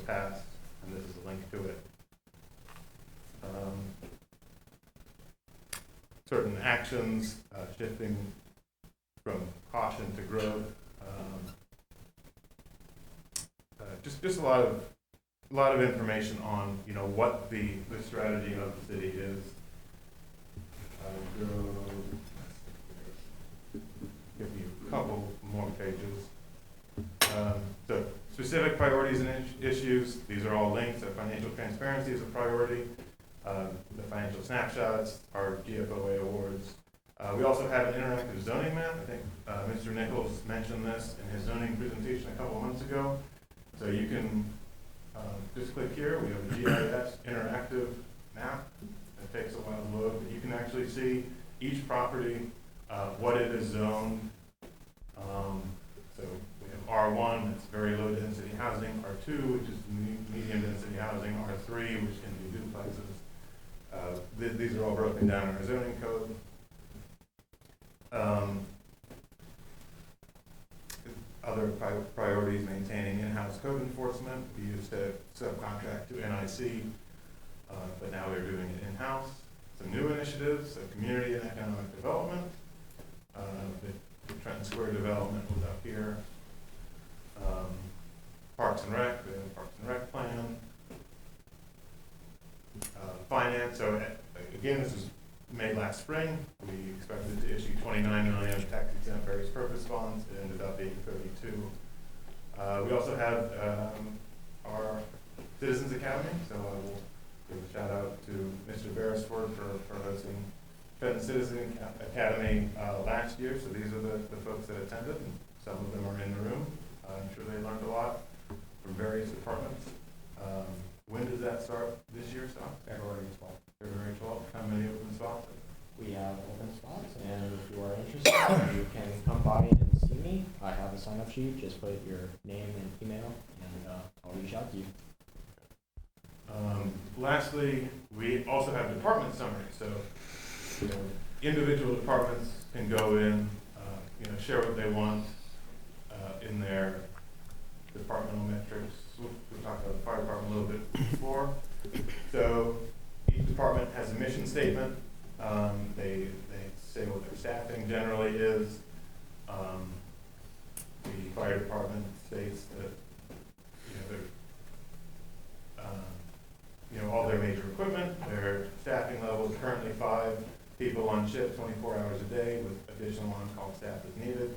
passed, and this is a link to it. Certain actions, shifting from caution to growth. Just a lot of information on what the strategy of the city is. Give you a couple more pages. So specific priorities and issues. These are all linked. So financial transparency is a priority. The financial snapshots, our GFOA awards. We also have an interactive zoning map. I think Mr. Nichols mentioned this in his zoning presentation a couple months ago. So you can just click here. We have a GIS interactive map. It takes a while to load, but you can actually see each property, what it is zoned. So we have R1, that's very low density housing, R2, which is medium density housing, R3, which can be duplexes. These are all broken down in our zoning code. Other priorities: maintaining in-house code enforcement. We used to subcontract to NIC, but now we're doing it in-house. Some new initiatives: so community and economic development. The Trenton Square development was up here. Parks and Rec, we have a Parks and Rec plan. Finance, so again, this was made last spring. We expected to issue 29 million tax-exempt various purpose bonds. It ended up being 32. We also have our Citizens Academy, so I will give a shout out to Mr. Beresford for hosting Trenton Citizen Academy last year. So these are the folks that attended, and some of them are in the room. I'm sure they learned a lot from various departments. When does that start this year, Scott? February 12th. February 12th. How many open spots? We have open spots, and if you are interested, you can come by and see me. I have a sign-up sheet. Just put your name and email, and I'll reach out to you. Lastly, we also have department summaries. So, individual departments can go in, share what they want in their departmental metrics. We talked about the fire department a little bit before. So each department has a mission statement. They say what their staffing generally is. The fire department states that all their major equipment, their staffing level is currently 5 people on shift, 24 hours a day, with additional on-call staff as needed.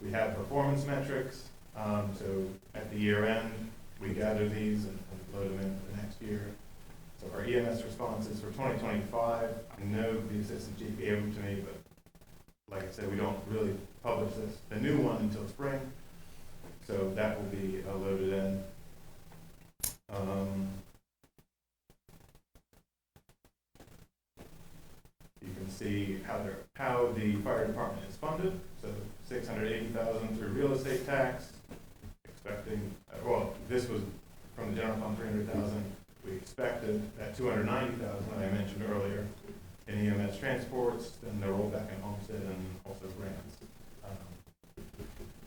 We have performance metrics. So at the year end, we gather these and load them in for the next year. So our EMS responses for 2025, I know the assistant chief gave them to me, but like I said, we don't really publish the new one until spring. So that will be loaded in. You can see how the fire department is funded. So $680,000 through real estate tax. Expecting, this was from the general fund, $300,000. We expected that $290,000 I mentioned earlier in EMS transports, then the rollback in Homestead, and also grants.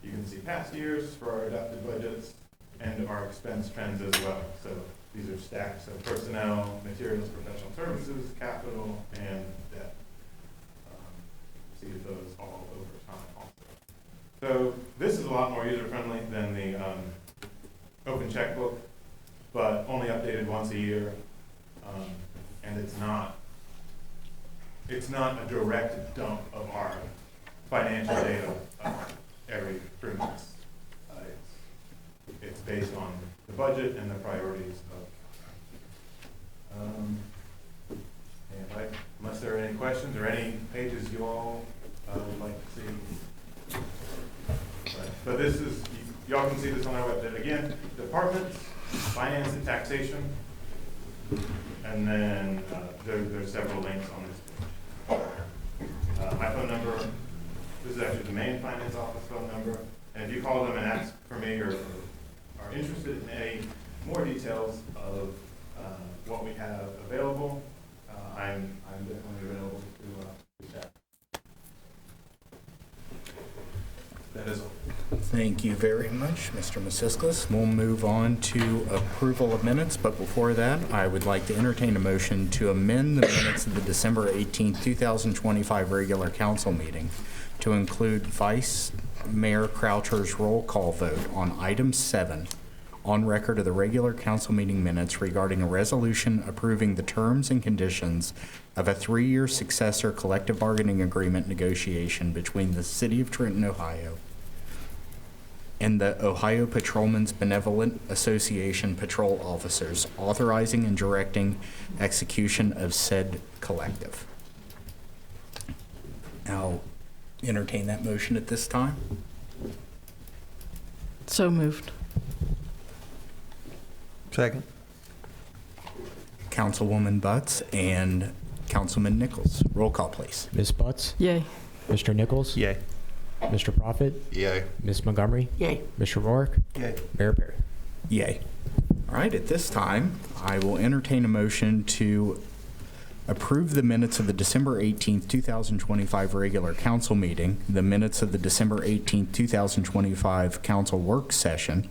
You can see past years for our adopted budgets and our expense trends as well. So these are stacked. So personnel, materials, professional services, capital, and debt. See those all over time also. So this is a lot more user-friendly than the open checkbook, but only updated once a year, and it's not a direct dump of our financial data every 3 months. It's based on the budget and the priorities of. Unless there are any questions or any pages you all would like to see. But this is, y'all can see this on our website. Again, departments, finance and taxation, and then there's several links on this page. My phone number, this is actually the main finance office phone number, and if you call them and ask for me or are interested in any more details of what we have available, I'm definitely available to chat. That is all. Thank you very much, Mr. Masiskis. We'll move on to approval of minutes, but before that, I would like to entertain a motion to amend the minutes of the December 18th, 2025 regular council meeting to include Vice Mayor Croucher's roll call vote on item 7 on record of the regular council meeting minutes regarding a resolution approving the terms and conditions of a 3-year successor collective bargaining agreement negotiation between the City of Trenton, Ohio, and the Ohio Patrolmen's Benevolent Association patrol officers, authorizing and directing execution of said collective. I'll entertain that motion at this time. So moved. Second. Councilwoman Butts and Councilman Nichols. Roll call, please. Ms. Butts, Yay. Mr. Nichols, Yay. Mr. Prophet, Yay. Ms. Montgomery, Yay. Mr. Rourke, Yay. Mayor Perry. Yay. All right, at this time, I will entertain a motion to approve the minutes of the December 18th, 2025 regular council meeting, the minutes of the December 18th, 2025 council work session,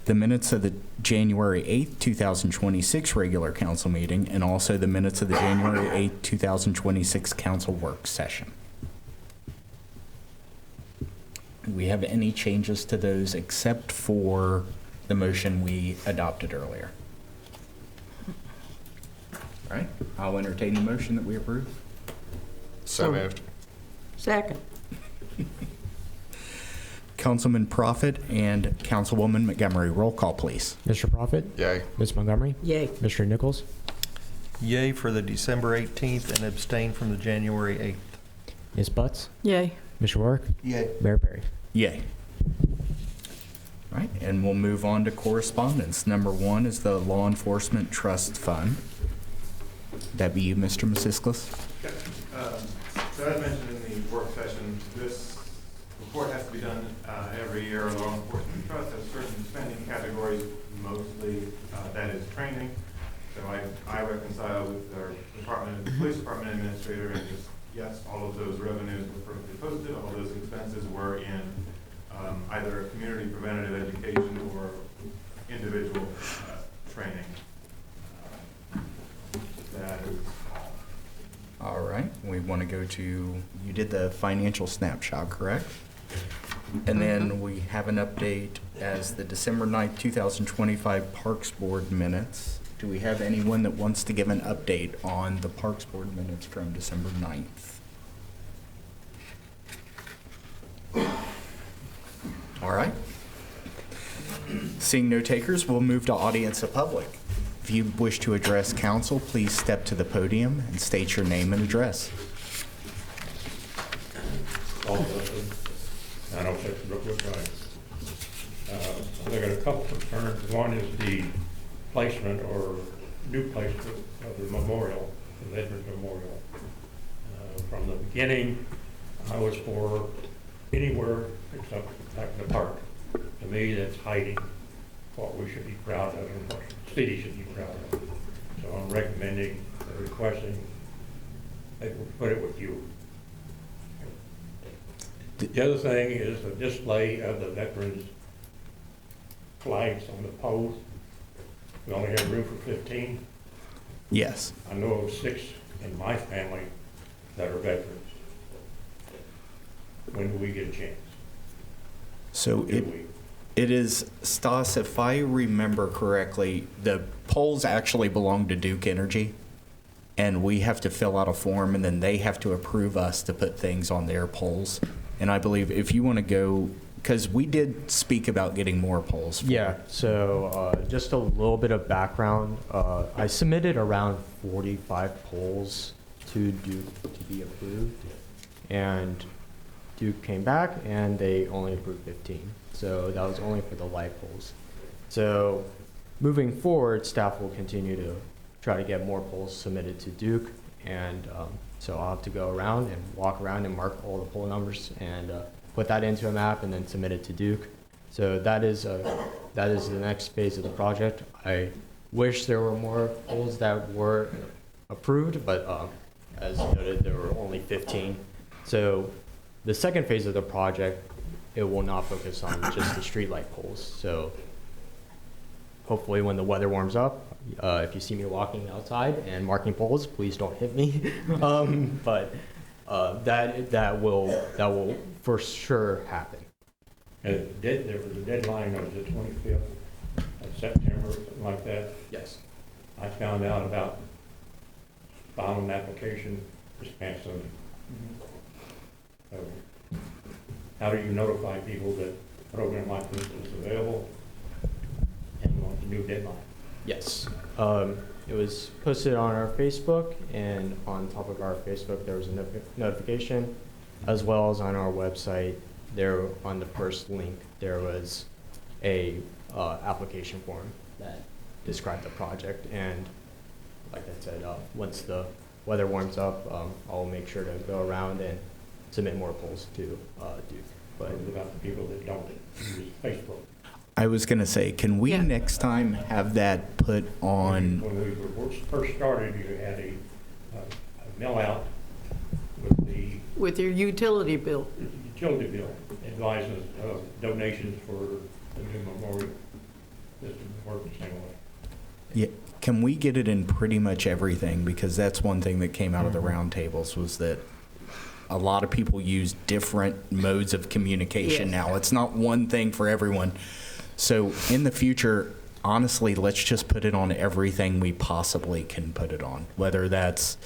the minutes of the January 8th, 2026 regular council meeting, and also the minutes of the January 8th, 2026 council work session. Do we have any changes to those except for the motion we adopted earlier? All right, I'll entertain the motion that we approve. So moved. Second. Councilman Prophet and Councilwoman Montgomery, roll call, please. Mr. Prophet, Yay. Ms. Montgomery, Yay. Mr. Nichols, Yay for the December 18th and abstain from the January 8th. Ms. Butts, Yay. Mr. Rourke, Yay. Mayor Perry. Yay. All right, and we'll move on to correspondence. Number 1 is the Law Enforcement Trust Fund. That be you, Mr. Masiskis? So as mentioned in the work session, this report has to be done every year. Our law enforcement trust has certain spending categories, mostly that is training. So I reconcile with our department, the police department administrator, and just, yes, all of those revenues were perfectly posted. All those expenses were in either community preventative education or individual training. That is All right, we want to go to, you did the financial snapshot, correct? And then we have an update as the December 9th, 2025 Parks Board minutes. Do we have anyone that wants to give an update on the Parks Board minutes from December 9th? All right. Seeing no takers, we'll move to audience of public. If you wish to address council, please step to the podium and state your name and address. I don't think Brookwood Drive. I got a couple concerns. One is the placement or new placement of the memorial, the Veterans Memorial. From the beginning, I was for anywhere except back in the park. To me, that's hiding what we should be proud of and what the city should be proud of. So I'm recommending, requesting, that we put it with you. The other thing is the display of the veterans' flags on the poles. We only have room for 15. Yes. I know of 6 in my family that are veterans. When do we get a chance? So Do we? it is, Stas, if I remember correctly, the polls actually belong to Duke Energy, and we have to fill out a form, and then they have to approve us to put things on their polls. And I believe if you want to go, because we did speak about getting more polls. Yeah, so just a little bit of background. I submitted around 45 polls to Duke to be approved, and Duke came back and they only approved 15. So that was only for the light polls. So moving forward, staff will continue to try to get more polls submitted to Duke, and so I'll have to go around and walk around and mark all the poll numbers and put that into a map and then submit it to Duke. So that is the next phase of the project. I wish there were more polls that were approved, but as noted, there were only 15. So the second phase of the project it will not focus on just the streetlight poles. So hopefully when the weather warms up, if you see me walking outside and marking poles, please don't hit me. But that will for sure happen. There was a deadline of the 25th of September, something like that. Yes. I found out about filing an application this past Sunday. So how do you notify people that a program like this is available and want the new deadline? Yes. It was posted on our Facebook, and on top of our Facebook, there was a notification, as well as on our website. There, on the first link, there was a application form that described the project. And like I said, once the weather warms up, I'll make sure to go around and submit more polls to Duke. But But about the people that don't use Facebook. I was going to say, can we Yeah. next time have that put on? When we were first started, you had a mail out with the With your utility bill. utility bill advises of donations for the new memorial. This would work the same way. Yeah, can we get it in pretty much everything? Because that's one thing that came out of the roundtables, was that a lot of people use different modes of communication Yes. now. It's not one thing for everyone. So in the future, honestly, let's just put it on everything we possibly can put it on, whether that's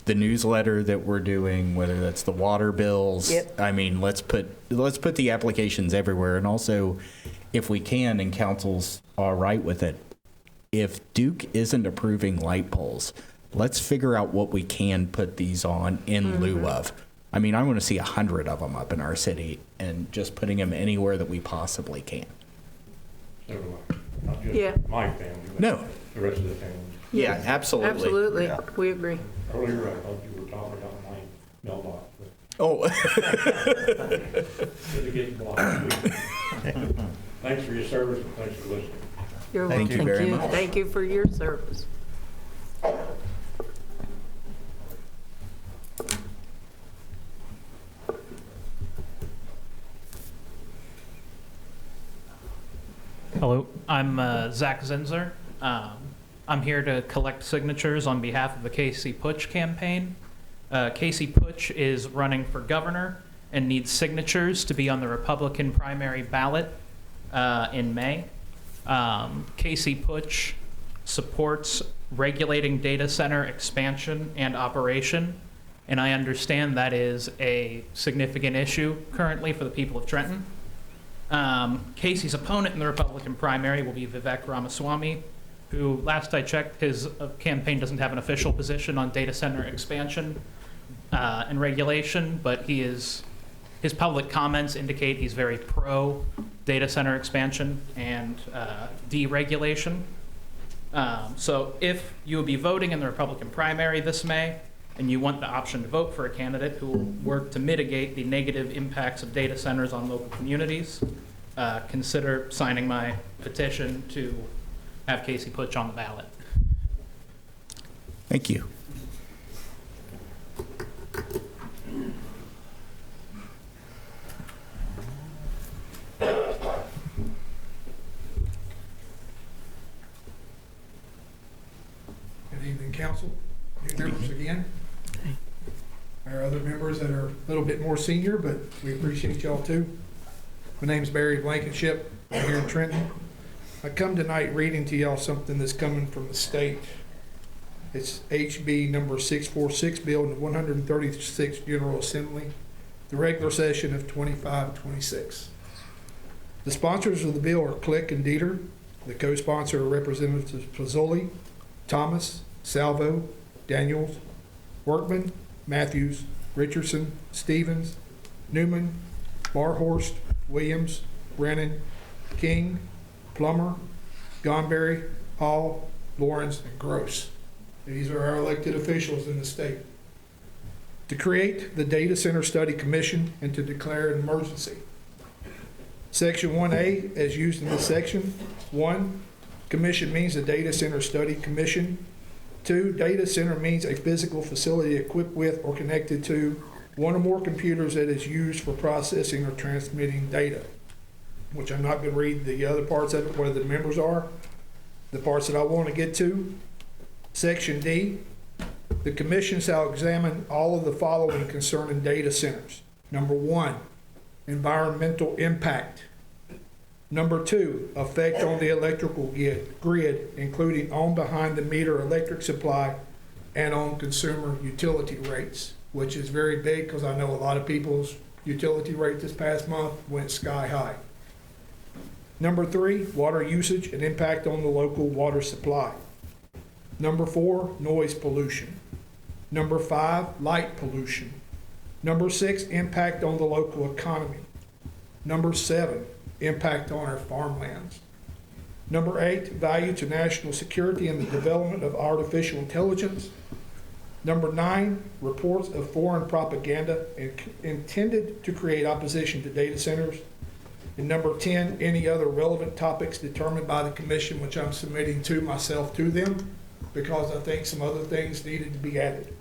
the newsletter that we're doing, whether that's the water bills. Yep. I mean, let's put the applications everywhere. And also, if we can, and council's all right with it, if Duke isn't approving light poles, let's figure out what we can put these on in lieu of. I mean, I want to see 100 of them up in our city, and just putting them anywhere that we possibly can. So do I. Not Yeah. just my family, but No. the rest of the families. Yeah, absolutely. Absolutely. Yeah. We agree. Earlier, I thought you were talking about my mailbox, but Oh, it's getting blocked. Thanks for your service and thanks for listening. You're Thank welcome. you very much. Thank you for your service. Hello, I'm Zach Zinzer. I'm here to collect signatures on behalf of the Casey Putsch campaign. Casey Putsch is running for governor and needs signatures to be on the Republican primary ballot in May. Casey Putsch supports regulating data center expansion and operation, and I understand that is a significant issue currently for the people of Trenton. Casey's opponent in the Republican primary will be Vivek Ramaswamy, who, last I checked, his campaign doesn't have an official position on data center expansion and regulation, but his public comments indicate he's very pro data center expansion and deregulation. So if you will be voting in the Republican primary this May, and you want the option to vote for a candidate who will work to mitigate the negative impacts of data centers on local communities, consider signing my petition to have Casey Putsch on the ballot. thank you. Good evening, council, new members again. Our other members that are a little bit more senior, but we appreciate y'all too. My name's Barry Blankenship, I'm here in Trenton. I come tonight reading to y'all something that's coming from the state. It's HB number 646, bill in the 136th General Assembly, the regular session of 25-26. The sponsors of the bill are Click and Dieter. The co-sponsor are Representatives Pizzoli, Thomas, Salvo, Daniels, Workman, Matthews, Richardson, Stevens, Newman, Barhorst, Williams, Brennan, King, Plummer, Gonberry, Hall, Lawrence, and Gross. These are our elected officials in the state. To create the Data Center Study Commission and to declare an emergency. Section 1A, as used in this section. 1, commission means a Data Center Study Commission. 2, data center means a physical facility equipped with or connected to one or more computers that is used for processing or transmitting data, which I'm not going to read the other parts of it, where the members are. The parts that I want to get to. Section D, the commission shall examine all of the following concerning data centers. Number 1, environmental impact. Number 2, effect on the electrical grid, including on behind-the-meter electric supply and on consumer utility rates, which is very big because I know a lot of people's utility rate this past month went sky high. Number 3, water usage and impact on the local water supply. Number 4, noise pollution. Number 5, light pollution. Number 6, impact on the local economy. Number 7, impact on our farmlands. Number 8, value to national security and the development of artificial intelligence. Number 9, reports of foreign propaganda intended to create opposition to data centers. And number 10, any other relevant topics determined by the commission, which I'm submitting to myself to them, because I think some other things needed to be added.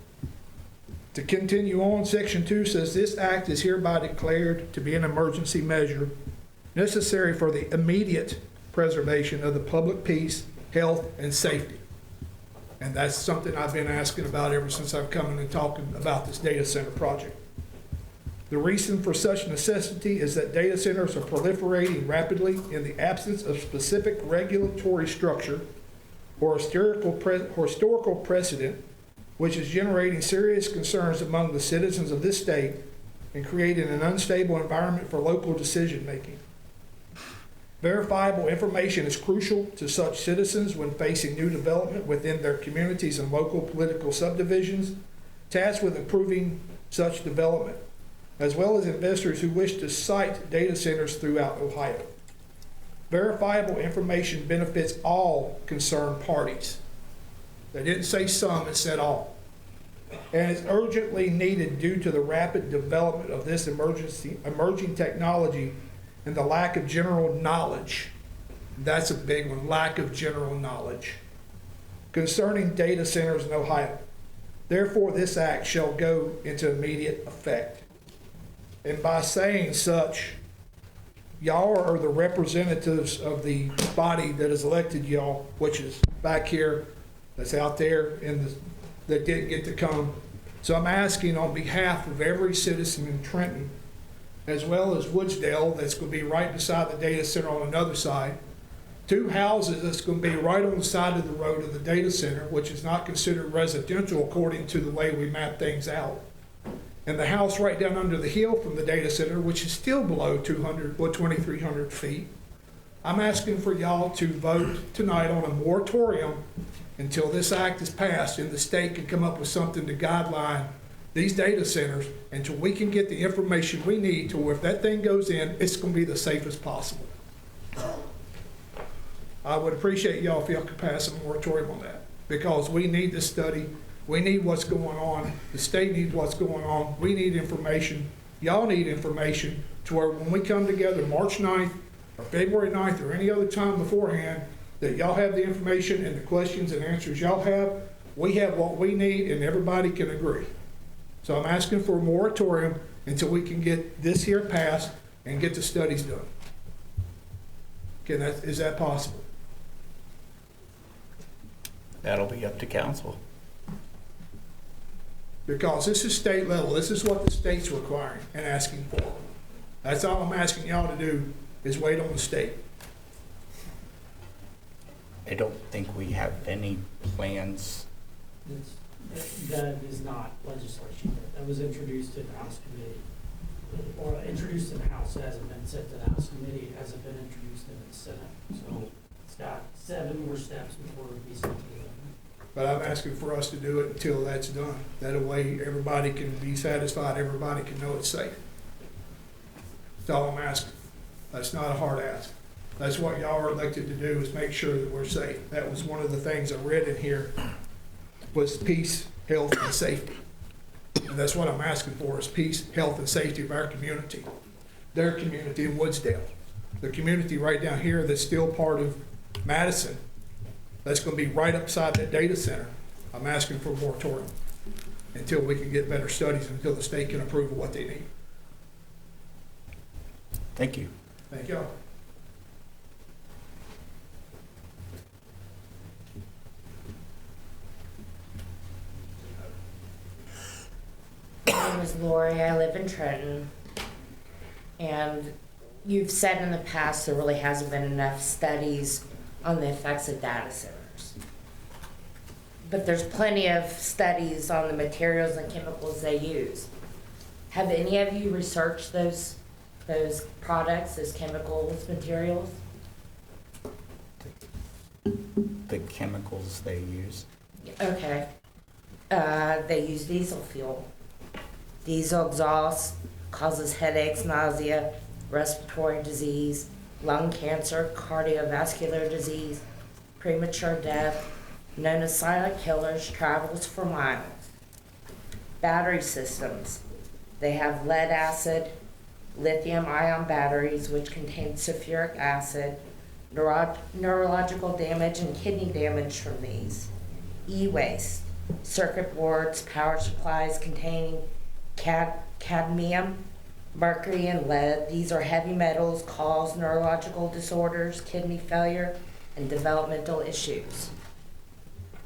To continue on, Section 2 says this act is hereby declared to be an emergency measure necessary for the immediate preservation of the public peace, health, and safety. And that's something I've been asking about ever since I've come in and talking about this data center project. The reason for such necessity is that data centers are proliferating rapidly in the absence of specific regulatory structure or historical precedent, which is generating serious concerns among the citizens of this state and creating an unstable environment for local decision-making. Verifiable information is crucial to such citizens when facing new development within their communities and local political subdivisions tasked with improving such development, as well as investors who wish to site data centers throughout Ohio. Verifiable information benefits all concerned parties. They didn't say some, it said all. And is urgently needed due to the rapid development of this emerging technology and the lack of general knowledge. That's a big one, lack of general knowledge concerning data centers in Ohio. Therefore, this act shall go into immediate effect. And by saying such, y'all are the representatives of the body that has elected y'all, which is back here, that's out there, that didn't get to come. So I'm asking on behalf of every citizen in Trenton, as well as Woodsdale, that's going to be right beside the data center on another side, 2 houses that's going to be right on the side of the road of the data center, which is not considered residential according to the way we map things out. And the house right down under the hill from the data center, which is still below 2,300 feet. I'm asking for y'all to vote tonight on a moratorium until this act is passed and the state can come up with something to guideline these data centers until we can get the information we need to where if that thing goes in, it's going to be the safest possible. I would appreciate y'all if y'all could pass a moratorium on that, because we need this study. We need what's going on. The state needs what's going on. We need information. Y'all need information to where when we come together March 9th or February 9th or any other time beforehand, that y'all have the information and the questions and answers y'all have. We have what we need and everybody can agree. So I'm asking for a moratorium until we can get this here passed and get the studies done. Okay, is that possible? That'll be up to council. Because this is state level. This is what the state's requiring and asking for. That's all I'm asking y'all to do is wait on the state. I don't think we have any plans. That is not legislation. That was introduced to the House Committee. Or introduced to the House. It hasn't been sent to the House Committee. It hasn't been introduced in the Senate. So it's got 7 more steps before it would be sent to them. But I'm asking for us to do it until that's done. That way everybody can be satisfied, everybody can know it's safe. That's all I'm asking. That's not a hard ask. That's what y'all are elected to do, is make sure that we're safe. That was one of the things I read in here, was peace, health, and safety. And that's what I'm asking for, is peace, health, and safety of our community. Their community in Woodsdale. The community right down here that's still part of Madison, that's going to be right upside that data center. I'm asking for a moratorium. until we can get better studies, until the state can approve of what they need. Thank you. Thank y'all. My name is Lori. I live in Trenton. And you've said in the past there really hasn't been enough studies on the effects of data centers. But there's plenty of studies on the materials and chemicals they use. Have any of you researched those products, those chemicals, materials? The chemicals they use. Okay. They use diesel fuel. Diesel exhaust causes headaches, nausea, respiratory disease, lung cancer, cardiovascular disease, premature death, known as silent killers, travels for miles. Battery systems. They have lead acid, lithium-ion batteries, which contain sulfuric acid, neurological damage and kidney damage from these. E-waste. Circuit boards, power supplies containing cadmium, mercury, and lead. These are heavy metals, cause neurological disorders, kidney failure, and developmental issues.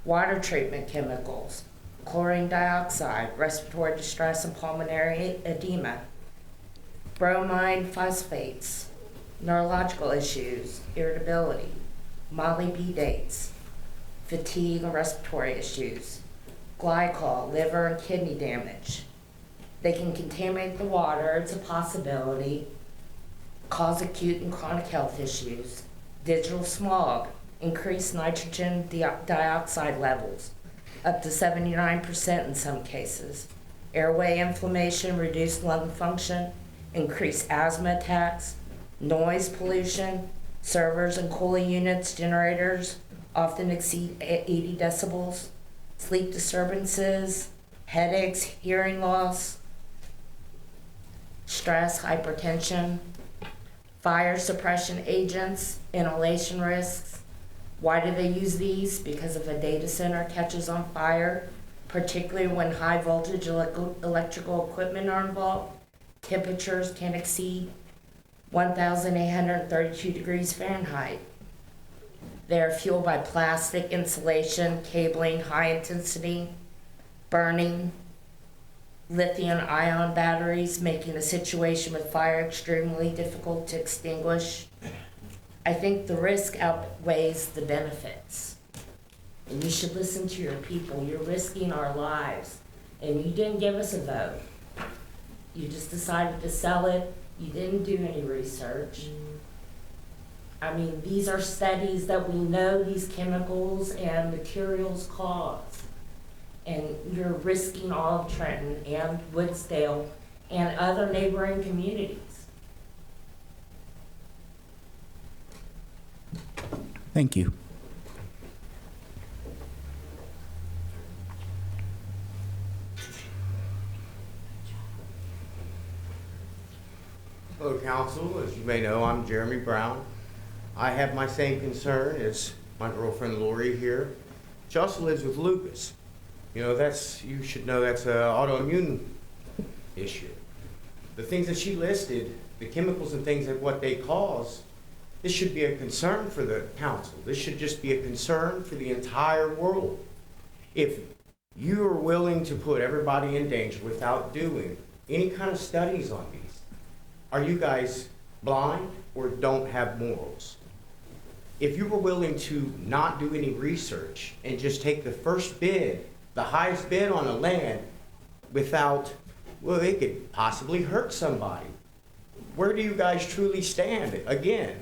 Water treatment chemicals, chlorine dioxide, respiratory distress and pulmonary edema. Bromine phosphates, neurological issues, irritability. Molybdates, fatigue and respiratory issues. Glycol, liver and kidney damage. They can contaminate the water, it's a possibility, cause acute and chronic health issues. Digital smog, increased nitrogen dioxide levels, up to 79% in some cases. Airway inflammation, reduced lung function, increased asthma attacks, noise pollution, servers and cooling units, generators often exceed 80 decibels, sleep disturbances, headaches, hearing loss, stress, hypertension, fire suppression agents, inhalation risks. Why do they use these? Because if a data center catches on fire, particularly when high voltage electrical equipment are involved, temperatures can exceed 1,832 degrees Fahrenheit. They are fueled by plastic, insulation, cabling, high intensity, burning, lithium-ion batteries, making the situation with fire extremely difficult to extinguish. I think the risk outweighs the benefits. And you should listen to your people. You're risking our lives. And you didn't give us a vote. You just decided to sell it. You didn't do any research. I mean, these are studies that we know these chemicals and materials cause. And you're risking all of Trenton and Woodsdale and other neighboring communities. Thank you. Hello, Council. As you may know, I'm Jeremy Brown. I have my same concern as my girlfriend Lori here. She also lives with lupus. You know, you should know that's an autoimmune issue. The things that she listed, the chemicals and things that what they cause, this should be a concern for the council. This should just be a concern for the entire world. If you are willing to put everybody in danger without doing any kind of studies on these, are you guys blind or don't have morals? If you were willing to not do any research and just take the first bid, the highest bid on a land without, well, it could possibly hurt somebody. Where do you guys truly stand? Again,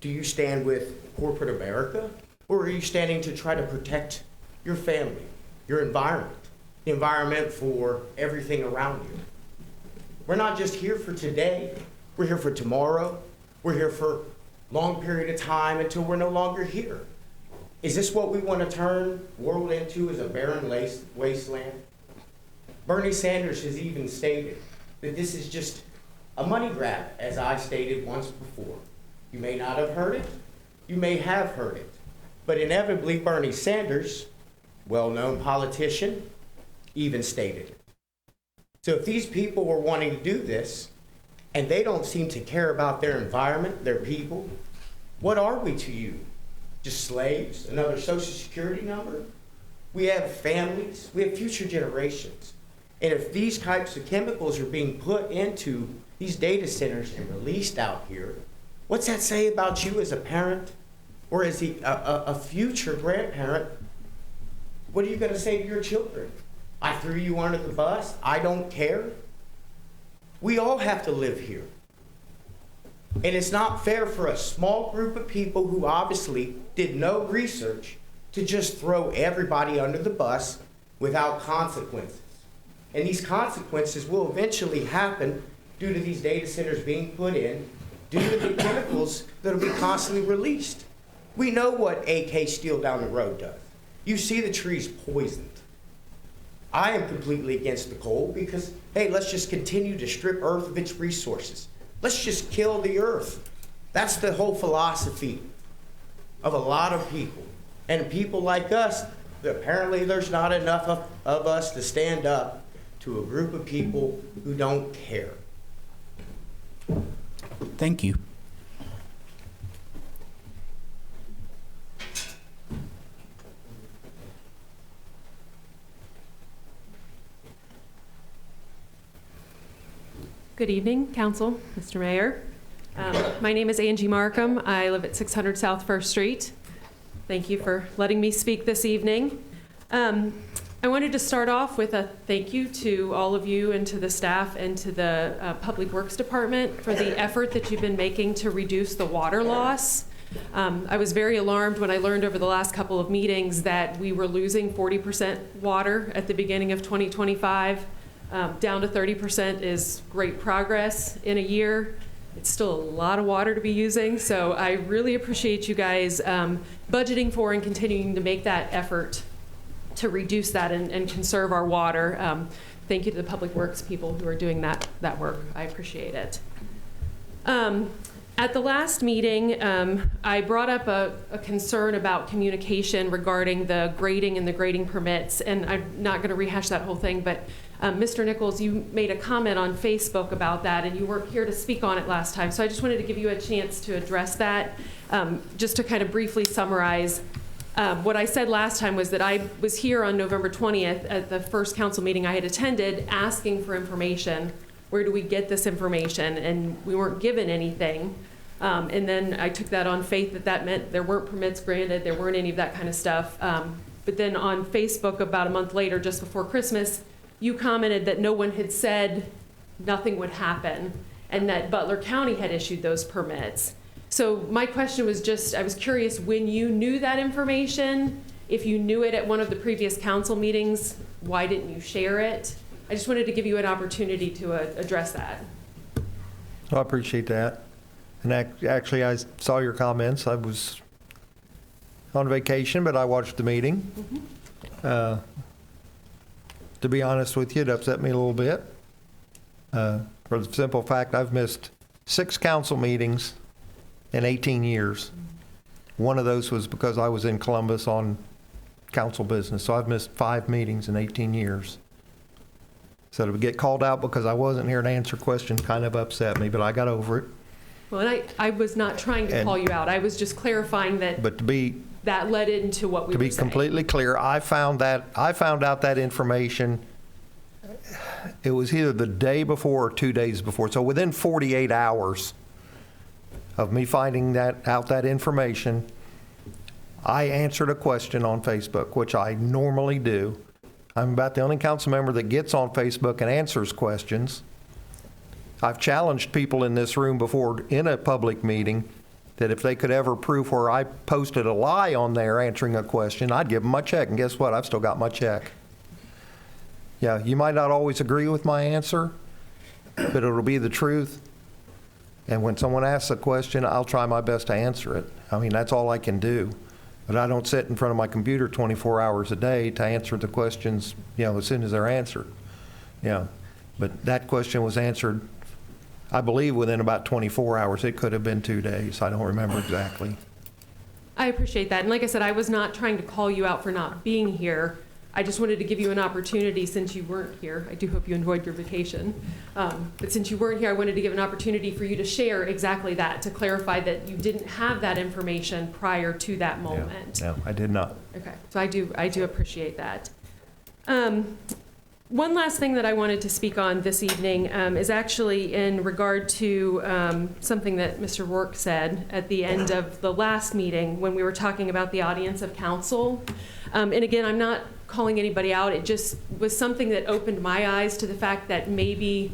do you stand with corporate America, or are you standing to try to protect your family, your environment, the environment for everything around you? We're not just here for today. We're here for tomorrow. We're here for a long period of time until we're no longer here. Is this what we want to turn the world into, as a barren wasteland? Bernie Sanders has even stated that this is just a money grab, as I stated once before. You may not have heard it, you may have heard it, but inevitably Bernie Sanders, well-known politician, even stated it. So if these people were wanting to do this, and they don't seem to care about their environment, their people, what are we to you? Just slaves? Another social security number? We have families, we have future generations. And if these types of chemicals are being put into these data centers and released out here, what's that say about you as a parent or as a future grandparent? What are you going to say to your children? I threw you under the bus, I don't care. We all have to live here. And it's not fair for a small group of people who obviously did no research to just throw everybody under the bus without consequences. And these consequences will eventually happen due to these data centers being put in, due to the chemicals that will be constantly released. We know what AK Steel down the road does. You see the trees poisoned. I am completely against the coal because, hey, let's just continue to strip Earth of its resources. Let's just kill the Earth. That's the whole philosophy of a lot of people. And people like us, apparently there's not enough of us to stand up to a group of people who don't care. Thank you. Good evening, Council, Mr. Mayor. My name is Angie Markham. I live at 600 South First Street. Thank you for letting me speak this evening. I wanted to start off with a thank you to all of you and to the staff and to the Public Works Department for the effort that you've been making to reduce the water loss. I was very alarmed when I learned over the last couple of meetings that we were losing 40% water at the beginning of 2025. Down to 30% is great progress in a year. It's still a lot of water to be using, so I really appreciate you guys budgeting for and continuing to make that effort to reduce that and conserve our water. Thank you to the Public Works people who are doing that work. I appreciate it. At the last meeting, I brought up a concern about communication regarding the grading and the grading permits, and I'm not going to rehash that whole thing, but Mr. Nichols, you made a comment on Facebook about that, and you weren't here to speak on it last time, so I just wanted to give you a chance to address that. Just to kind of briefly summarize, what I said last time was that I was here on November 20th at the first council meeting I had attended asking for information. Where do we get this information? And we weren't given anything. And then I took that on faith that that meant there weren't permits granted, there weren't any of that kind of stuff. But then on Facebook about a month later, just before Christmas, you commented that no one had said nothing would happen and that Butler County had issued those permits. So my question was just, I was curious when you knew that information, if you knew it at one of the previous council meetings, why didn't you share it? I just wanted to give you an opportunity to address that. I appreciate that. And actually, I saw your comments. I was on vacation, but I watched the meeting. Mm-hmm. To be honest with you, it upset me a little bit. For the simple fact, I've missed 6 council meetings in 18 years. One of those was because I was in Columbus on council business, so I've missed 5 meetings in 18 years. So to get called out because I wasn't here to answer questions kind of upset me, but I got over it. Well, and I was not trying to call you out. I was just clarifying that But that led into what we were saying. To be completely clear, I found out that information, it was either the day before or 2 days before. So within 48 hours of me finding out that information, I answered a question on Facebook, which I normally do. I'm about the only council member that gets on Facebook and answers questions. I've challenged people in this room before in a public meeting that if they could ever prove where I posted a lie on there answering a question, I'd give them my check. And guess what? I've still got my check. Yeah, you might not always agree with my answer, but it'll be the truth. And when someone asks a question, I'll try my best to answer it. I mean, that's all I can do. But I don't sit in front of my computer 24 hours a day to answer the questions, as soon as they're answered. But that question was answered, I believe, within about 24 hours. It could have been 2 days. I don't remember exactly. I appreciate that. And like I said, I was not trying to call you out for not being here. I just wanted to give you an opportunity, since you weren't here. I do hope you enjoyed your vacation. But since you weren't here, I wanted to give an opportunity for you to share exactly that, to clarify that you didn't have that information prior to that moment. No, I did not. Okay, so I do appreciate that. One last thing that I wanted to speak on this evening is actually in regard to something that Mr. Rourke said at the end of the last meeting when we were talking about the audience of counsel. And again, I'm not calling anybody out. It just was something that opened my eyes to the fact that maybe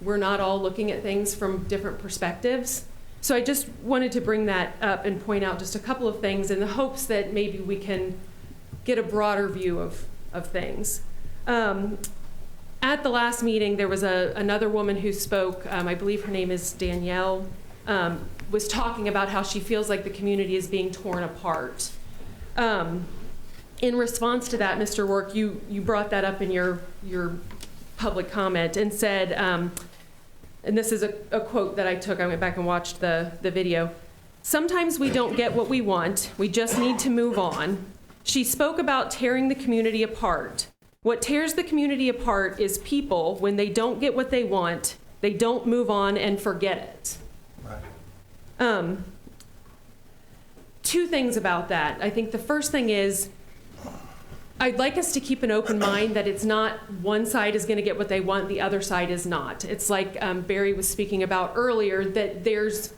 we're not all looking at things from different perspectives. So I just wanted to bring that up and point out just a couple of things in the hopes that maybe we can get a broader view of things. At the last meeting, there was another woman who spoke, I believe her name is Danielle, was talking about how she feels like the community is being torn apart. In response to that, Mr. Rourke, you brought that up in your public comment and said, and this is a quote that I took, I went back and watched the video. "Sometimes we don't get what we want, we just need to move on." She spoke about tearing the community apart. What tears the community apart is people, when they don't get what they want, they don't move on and forget it. Right. Two things about that. I think the first thing is, I'd like us to keep an open mind that it's not one side is going to get what they want, the other side is not. It's like Barry was speaking about earlier, that there's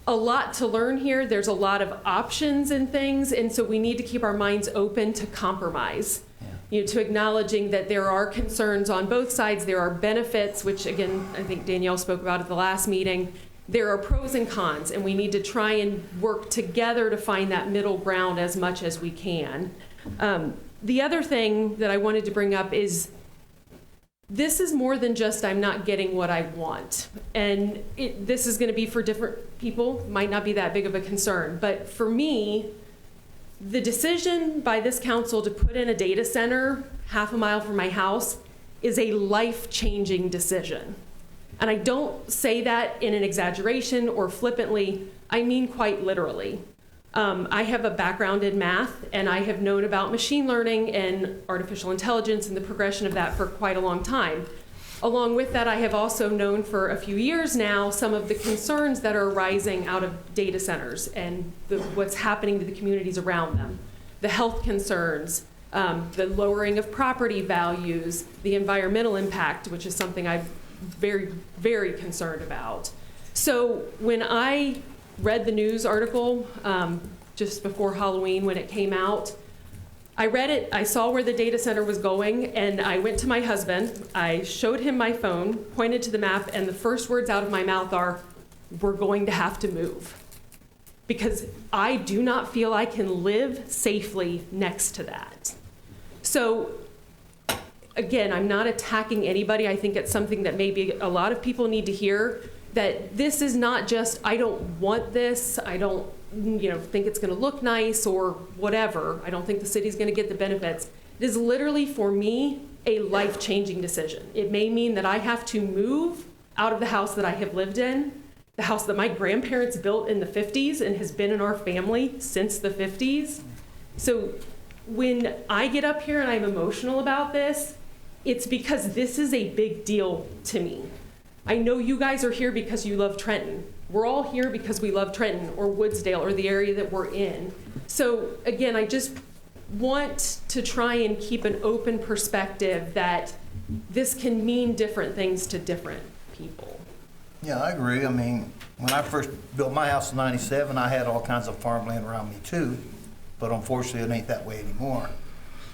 a lot to learn here. There's a lot of options and things, and so we need to keep our minds open to compromise. You know, to acknowledging that there are concerns on both sides, there are benefits, which again, I think Danielle spoke about at the last meeting. There are pros and cons, and we need to try and work together to find that middle ground as much as we can. The other thing that I wanted to bring up is this is more than just I'm not getting what I want. And this is going to be for different people, might not be that big of a concern. But for me, the decision by this council to put in a data center half a mile from my house is a life-changing decision. And I don't say that in an exaggeration or flippantly, I mean quite literally. I have a background in math, and I have known about machine learning and artificial intelligence and the progression of that for quite a long time. Along with that, I have also known for a few years now some of the concerns that are arising out of data centers and what's happening to the communities around them. The health concerns, the lowering of property values, the environmental impact, which is something I'm very, very concerned about. So when I read the news article just before Halloween when it came out, I read it, I saw where the data center was going, and I went to my husband, I showed him my phone, pointed to the map, and the first words out of my mouth are, "We're going to have to move." Because I do not feel I can live safely next to that. So again, I'm not attacking anybody. I think it's something that maybe a lot of people need to hear, that this is not just, I don't want this, I don't think it's going to look nice or whatever. I don't think the city's going to get the benefits. It is literally, for me, a life-changing decision. It may mean that I have to move out of the house that I have lived in, the house that my grandparents built in the 50s and has been in our family since the 50s. So when I get up here and I'm emotional about this, it's because this is a big deal to me. I know you guys are here because you love Trenton. We're all here because we love Trenton or Woodsdale or the area that we're in. So again, I just want to try and keep an open perspective that this can mean different things to different people. Yeah, I agree. I mean, when I first built my house in '97, I had all kinds of farmland around me too, but unfortunately it ain't that way anymore.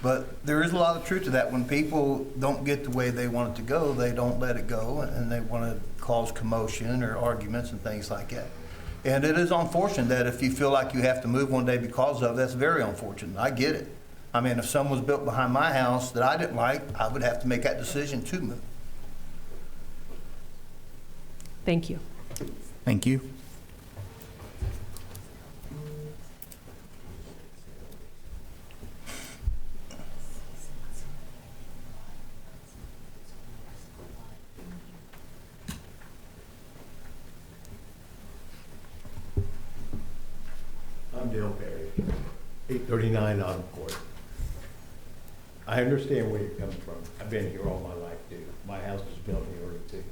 But there is a lot of truth to that. When people don't get the way they want it to go, they don't let it go, and they want to cause commotion or arguments and things like that. And it is unfortunate that if you feel like you have to move one day because of it, that's very unfortunate. I get it. I mean, if something was built behind my house that I didn't like, I would have to make that decision to move. Thank you. Thank you. I'm Dale Perry, 839 Autumn Court. I understand where you're coming from. I've been here all my life too. My house was built in the early 60s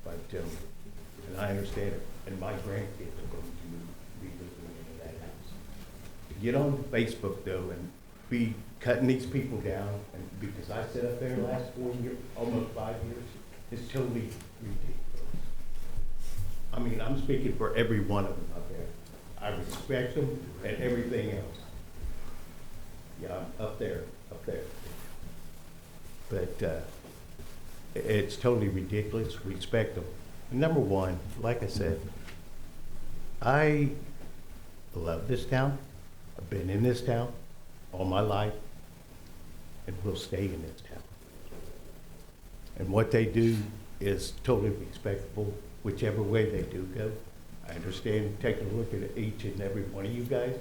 by a gentleman, and I understand it. And my grandkids are going to be living in that house. To get on Facebook though and be cutting these people down, and because I sat up there last 4 years, almost 5 years, it's totally ridiculous. I mean, I'm speaking for every one of them up there. I respect them and everything else. Yeah, I'm up there. But it's totally ridiculous. Respect them. Number one, like I said, I love this town. I've been in this town all my life and will stay in this town. And what they do is totally respectable, whichever way they do go. I understand taking a look at each and every one of you guys,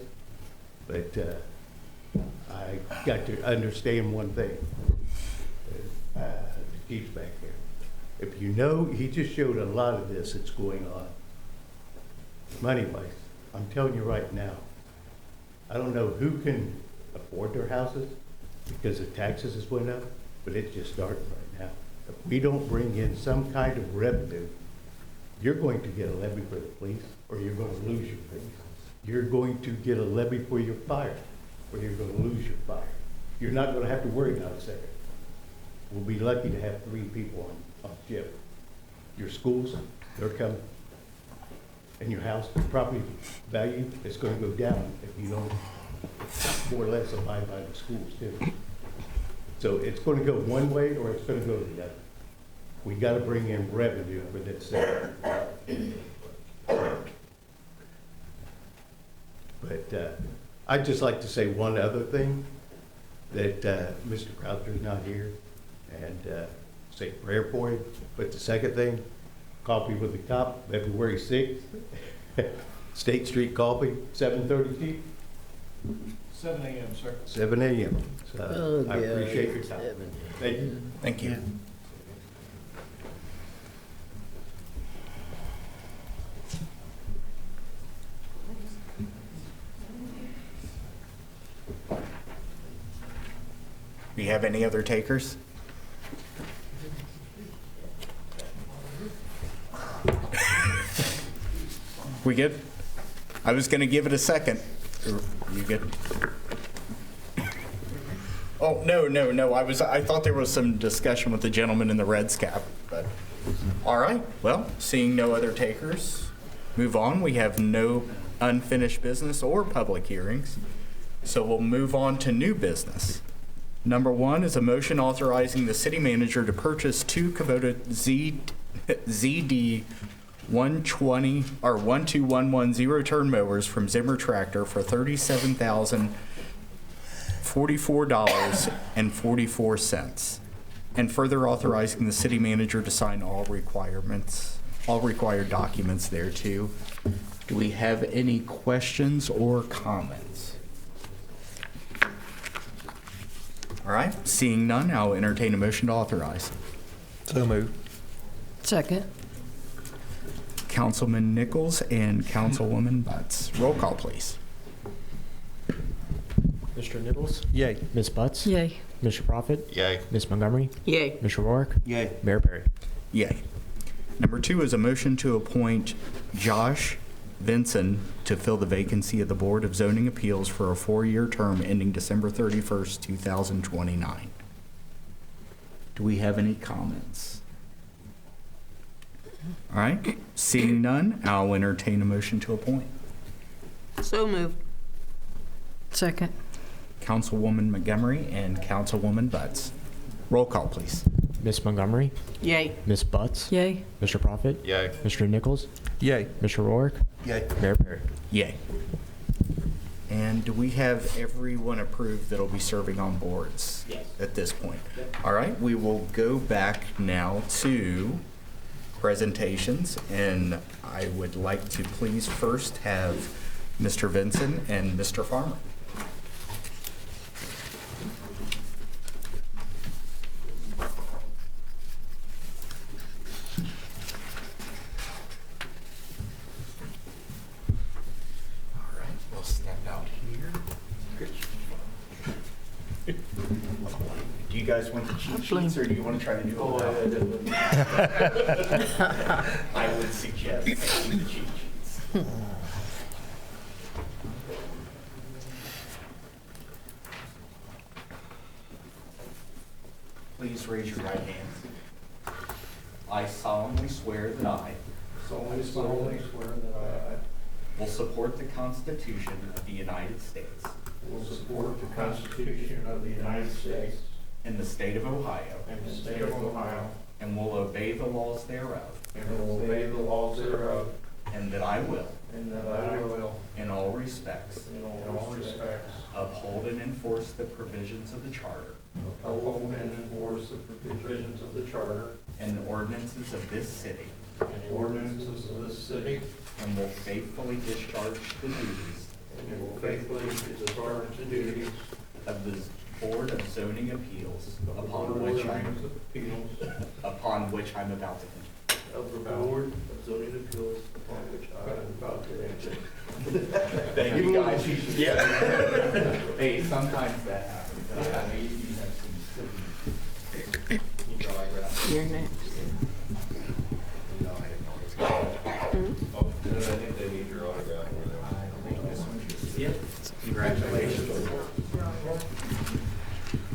but I got to understand one thing. Keith's back here. If you know, he just showed a lot of this that's going on. Money-wise, I'm telling you right now, I don't know who can afford their houses because the taxes has went up, but it's just starting right now. If we don't bring in some kind of revenue, you're going to get a levy for the police, or you're going to lose your police. You're going to get a levy for your fire, or you're going to lose your fire. You're not going to have to worry about a second. We'll be lucky to have 3 people on shift. Your schools, they're coming. And your house, property value is going to go down if you don't more or less abide by the schools too. So it's going to go one way or it's going to go the other. We got to bring in revenue for this sector. But I'd just like to say one other thing, that Mr. Croucher's not here, and say a prayer for him. But the second thing, Coffee with the Cop, February 6th, State Street Coffee, 7:30 Chief? 7 a.m., sir. 7 a.m. So I appreciate your time. Thank you. Thank you. Do you have any other takers? We good? I was going to give it a second. You good? Oh, no. I thought there was some discussion with the gentleman in the Reds cap, but all right. Well, seeing no other takers, move on. We have no unfinished business or public hearings, so we'll move on to new business. Number 1 is a motion authorizing the city manager to purchase 2 Kubota ZD 120 or 12110 zero-turn mowers from Zimmer Tractor for $37,044.44, and further authorizing the city manager to sign all required documents thereto. Do we have any questions or comments? All right, seeing none, I'll entertain a motion to authorize. So moved. Second. Councilman Nichols and Councilwoman Butts. Roll call, please. Mr. Nichols? Yay. Ms. Butts? Yay. Mr. Prophet? Yay. Ms. Montgomery? Yay. Mr. Rourke? Yay. Mayor Perry? Yay. Number 2 is a motion to appoint Josh Vinson to fill the vacancy of the Board of Zoning Appeals for a 4-year term ending December 31st, 2029. Do we have any comments? All right, seeing none, I'll entertain a motion to appoint. So moved. Second. Councilwoman Montgomery and Councilwoman Butts. Roll call, please. Ms. Montgomery? Yay. Ms. Butts? Yay. Mr. Prophet? Yay. Mr. Nichols? Yay. Mr. Rourke? Yay. Mayor Perry? Yay. And do we have everyone approved that'll be serving on boards? Yes. At this point? All right, we will go back now to presentations, and I would like to please first have Mr. Vinson and Mr. Farmer. All right, we'll step out here. you guys want the cheat sheets, or do you want to try to do it without? I would suggest taking the cheat sheets. Please raise your right hands. I solemnly swear that I solemnly swear that I will support the Constitution of the United States will support the Constitution of the United States and the state of Ohio, and the state of Ohio, and will obey the laws thereof, and will obey the laws thereof, and that I will, and that I will, in all respects, in all respects, uphold and enforce the provisions of the Charter uphold and enforce the provisions of the Charter and ordinances of this city, and the ordinances of this city, and will faithfully discharge the duties and will faithfully discharge the duties of the Board of Zoning Appeals of the upon Board which of I'm about to enter. of the Board of Zoning Appeals upon which I am about to enter. Thank you, guys. Yeah. Hey, sometimes that happens. I know you have some silly. You draw like that. You're next. No, I didn't know it was good. Oh, I think they need your autograph. I don't think this one is. Yep. Congratulations.